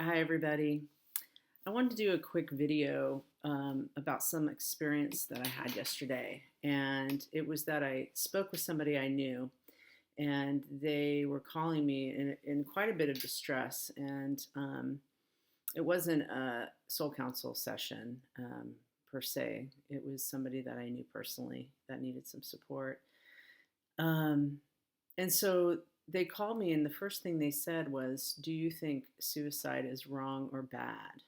Hi, everybody. I wanted to do a quick video about some experience that I had yesterday. And it was that I spoke with somebody I knew, and they were calling me in quite a bit of distress. And it wasn't a soul counsel session per se, it was somebody that I knew personally that needed some support. Um, and so they called me, and the first thing they said was, "Do you think suicide is wrong or bad?"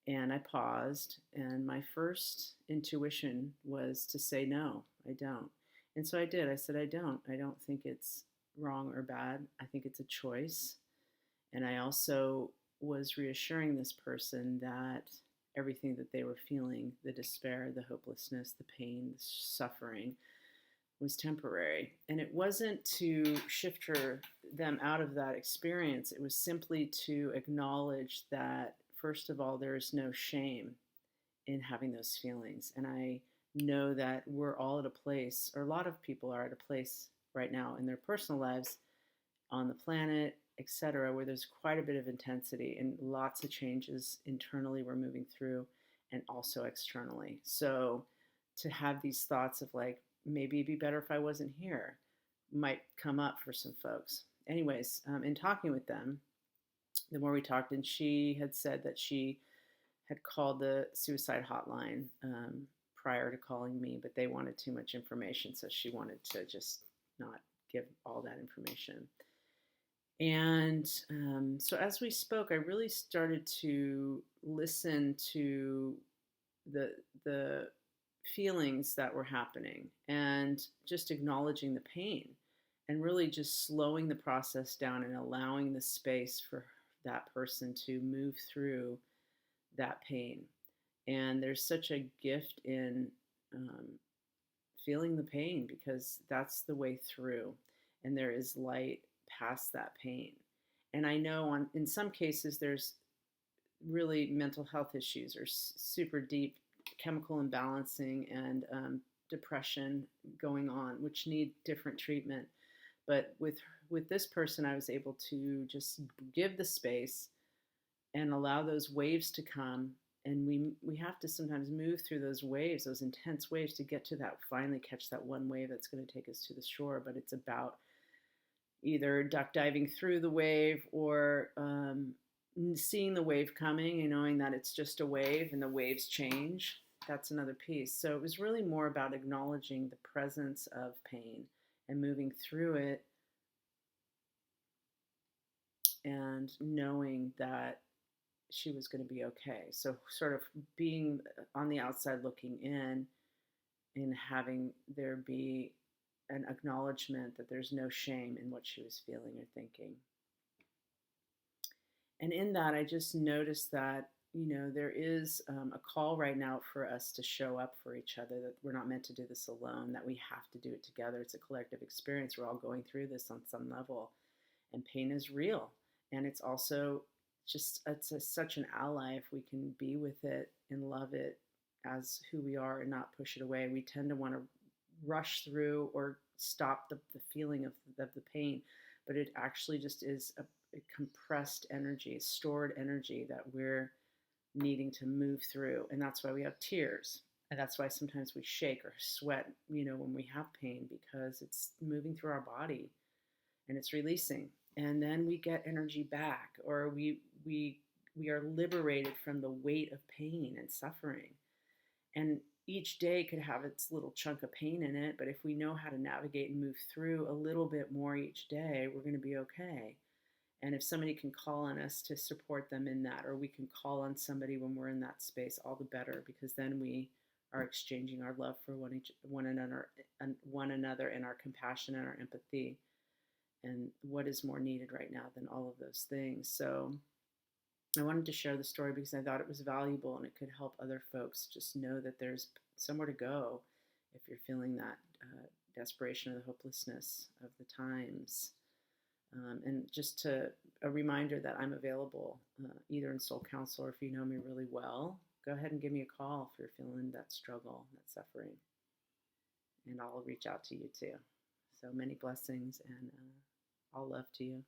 And I paused, and my first intuition was to say, "No, I don't." And so I did. I said, "I don't. I don't think it's wrong or bad. I think it's a choice." And I also was reassuring this person that everything that they were feeling, the despair, the hopelessness, the pain, the suffering, was temporary. And it wasn't to shift them out of that experience. It was simply to acknowledge that, first of all, there is no shame in having those feelings. And I know that we're all at a place, or a lot of people are at a place right now in their personal lives, on the planet, etc., where there's quite a bit of intensity and lots of changes internally we're moving through, and also externally. So to have these thoughts of like, maybe it'd be better if I wasn't here, might come up for some folks. Anyways, in talking with them, the more we talked, and she had said that she had called the suicide hotline prior to calling me, but they wanted too much information, so she wanted to just not give all that information. And so as we spoke, I really started to listen to the feelings that were happening, and just acknowledging the pain, and really just slowing the process down and allowing the space for that person to move through that pain. And there's such a gift in um, feeling the pain, because that's the way through, and there is light past that pain. And I know in some cases there's really mental health issues, or super deep chemical imbalancing and depression going on, which need different treatment. But with this person, I was able to just give the space and allow those waves to come. And we have to sometimes move through those waves, those intense waves, to get to that, finally catch that one wave that's going to take us to the shore. But it's about either duck diving through the wave, or seeing the wave coming and knowing that it's just a wave and the waves change. That's another piece. So it was really more about acknowledging the presence of pain and moving through it, and knowing that she was going to be okay. So sort of being on the outside looking in, and having there be an acknowledgement that there's no shame in what she was feeling or thinking. And in that, I just noticed that, there is a call right now for us to show up for each other, that we're not meant to do this alone, that we have to do it together. It's a collective experience. We're all going through this on some level, and pain is real. And it's also such an ally if we can be with it and love it as who we are and not push it away. We tend to want to rush through or stop the feeling of the pain, but it actually just is a compressed energy, stored energy that we're needing to move through. And that's why we have tears. And that's why sometimes we shake or sweat, when we have pain, because it's moving through our body and it's releasing. And then we get energy back, or we are liberated from the weight of pain and suffering. And each day could have its little chunk of pain in it, but if we know how to navigate and move through a little bit more each day, we're going to be okay. And if somebody can call on us to support them in that, or we can call on somebody when we're in that space, all the better, because then we are exchanging our love for one another, and our compassion and our empathy. And what is more needed right now than all of those things? So I wanted to share the story because I thought it was valuable, and it could help other folks just know that there's somewhere to go if you're feeling that desperation or the hopelessness of the times. And just a reminder that I'm available either in Soul Counsel, or if you know me really well, go ahead and give me a call if you're feeling that struggle, that suffering, and I'll reach out to you too. So many blessings, and all love to you.